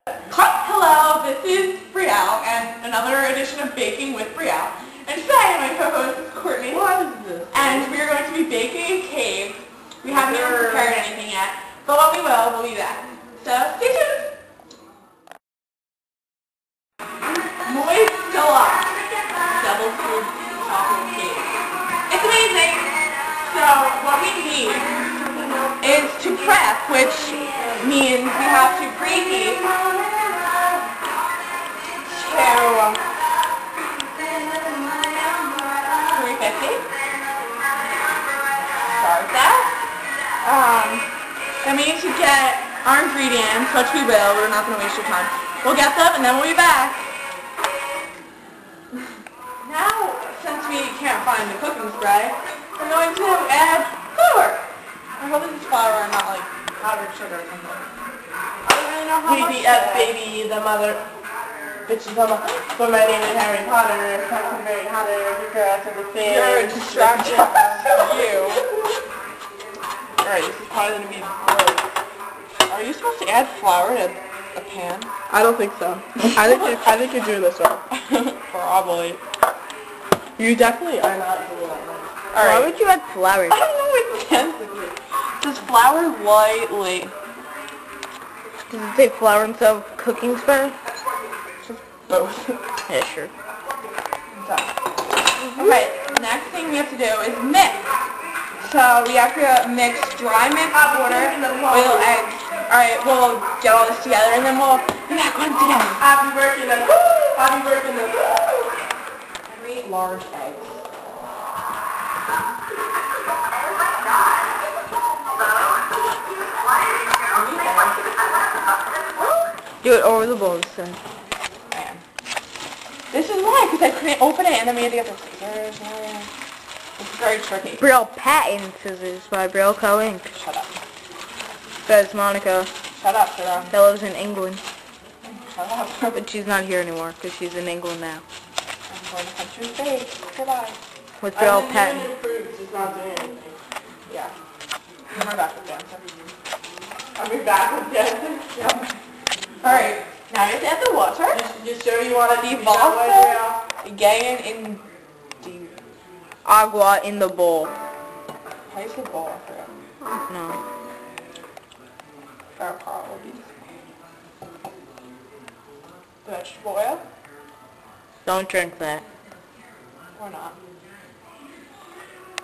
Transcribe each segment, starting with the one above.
Hello, this is Bryelle and another edition of Baking with Bryelle. And today my co-host is Courtney. What is this? And we are going to be baking a cake. We haven't even prepared anything yet, but when we will, we'll be back. So stay tuned. Moist deluxe double scoop chocolate cake. It's amazing. So what we need is to prep, which means we have to preheat to 350. Start that. Then we need to get our ingredients, which we will. We're not going to waste your time. We'll get them and then we'll be back. Now, since we can't find the cooking spray, we're going to add flour. I hope this is flour and not like powdered sugar or something. I don't really know how much. baby, the mother. Bitches on the. But my name is Harry Potter. I'm very Potter. Your girl to the thing. You're a distraction. You. Alright, this is probably gonna be good. Are you supposed to add flour to a pan? I don't think so. I think you're doing this wrong. Probably. You definitely are not doing that right. Alright. Why would you add flour? I don't know intensively. Just flour lightly. Does it say flour instead of cooking spray? Both. Yeah, sure. Okay, the next thing we have to do is mix. So we have to mix dry mixed water, oil, eggs. Alright, we'll get all this together and then we'll be back once again. I'll be working them. I'll be working them. 3 large eggs. Do it over the bowl then. This is why, because I couldn't open it and then we had to get the scissors. It's very tricky. Bryelle Patent Scissors by Bryelle Co. Inc. Shut up. That's Monica. Shut up, shut up. That lives in England. Shut up. But she's not here anymore because she's in England now. I'm going to punch your face. Goodbye. With Bryelle Patent. It's not doing anything. Yeah. I'm back with dancer. I'll be back with Jensen. Yep. Alright, now you have to add the water. You sure you want to The be water again in the Agua in the bowl. how do you say bowl? I forgot. No. Probably. Vegetable oil? Don't drink that. Or not.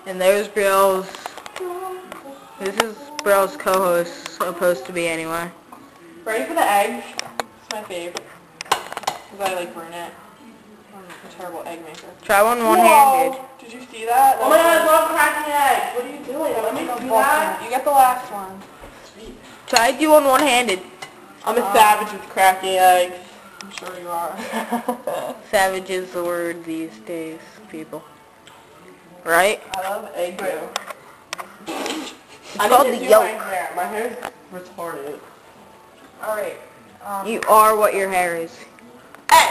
And there's Bryelle's. This is Bryelle's co-host, supposed to be anyway. Ready for the eggs? It's my fave. Because I like burn it. I'm a terrible egg maker. Try one-handed. Whoa! Did you see that? Oh my god, I love cracking eggs. What are you doing? Let me do that. You get the last one. Sweet. Try doing one-handed. I'm a savage with cracking eggs. I'm sure you are. Savage is the word these days, people. Right? I love egg yolk. It's called the yolk. My hair is retarded. Alright. You are what your hair is. Hey!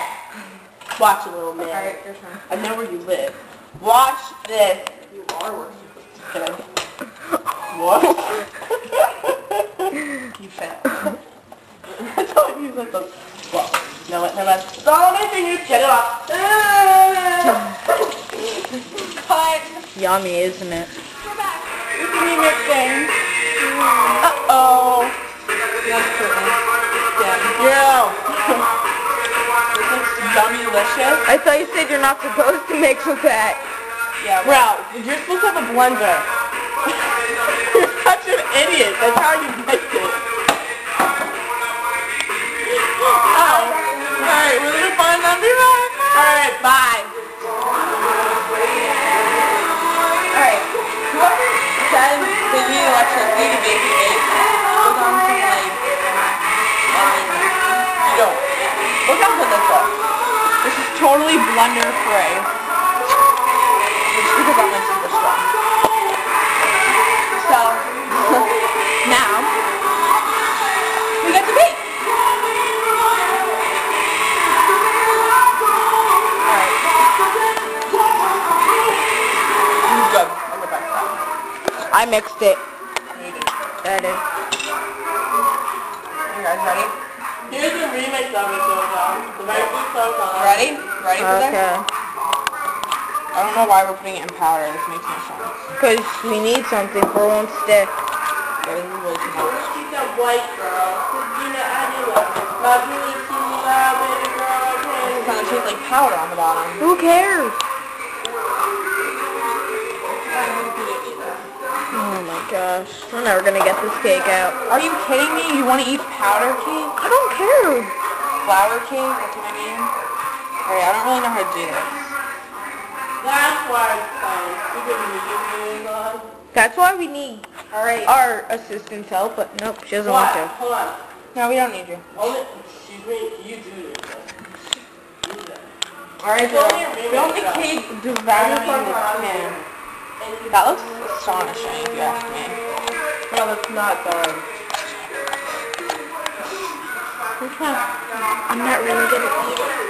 Watch it, little man. Alright, your turn. I know where you live. Watch this. You are working. Just kidding. What? You fat. I told you that the... Well, no, what? No, that's... Don't make me get it off. Cut. Yummy, isn't it? We're back. Look at me mixing. Uh-oh. That's Courtney. Yeah. This looks yummy delicious. I thought you said you're not supposed to mix with that. Yeah, Bro, you're supposed to have a blender. You're such an idiot. That's how you mix it. Oh. Alright, we're gonna find them. Be right back. Alright, bye. Alright. Whoever says they need electricity to bake a cake goes on to like you don't. Look how good this looks. This is totally blender free. Which because I'm like super strong. So now we get to bake. I mixed it. You did. That is. You guys ready? Here's the remix of it, so the very first song. Ready? Ready for this? Okay. I don't know why we're putting it in powder. This makes no sense. Because we need something for it won't stick. That is way too much. She's a white girl. Christina Aguilera. My really teeny loud baby girl. It kind of tastes like powder on the bottom. Who cares? Oh my gosh. We're never going to get this cake out. Are you kidding me? You want to eat powder cake? I don't care. Flour cake? That's what I mean. Alright, I don't really know how to do this. That's why it's fine. We're going to be on. That's why we need our assistant's help, but nope, she doesn't want to. Hold on. No, we don't need you. Only, you do this. Alright, don't the cake devouring the pan. That looks astonishing, if you ask me. No, that's not done. I'm not really going to eat it.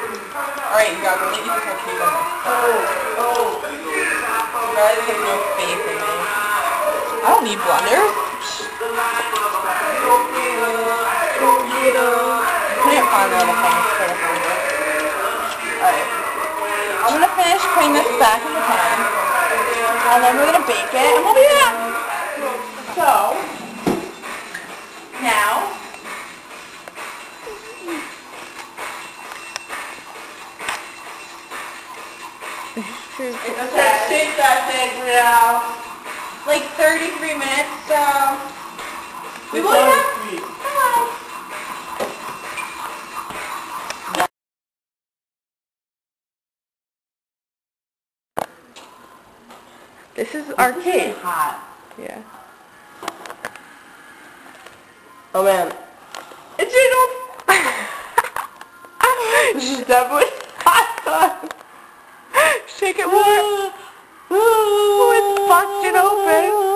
Alright, you guys, I'm gonna eat this whole cake on this. You guys have no faith in me. I don't need blenders. Can't find all the things for the blender. Alright. I'm gonna finish putting this back in the pan. And then we're gonna bake it, and we'll be back. So, now, Take that thing, Bryelle. like 33 minutes, so we will have... This is our cake. Hot. Yeah. Oh man. It's your This is definitely hot. Shake it more. Oh, it's busted open.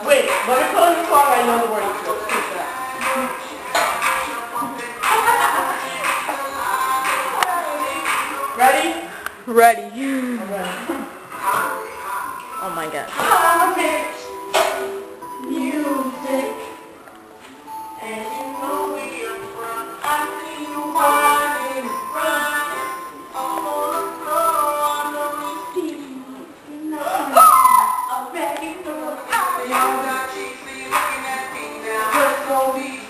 Wait, let me put in the song I know the words to. Ready? Ready. Okay. Oh my god. Music. And you know we are from. I see you wanting to run. All alone on the street. I'm begging for a just so we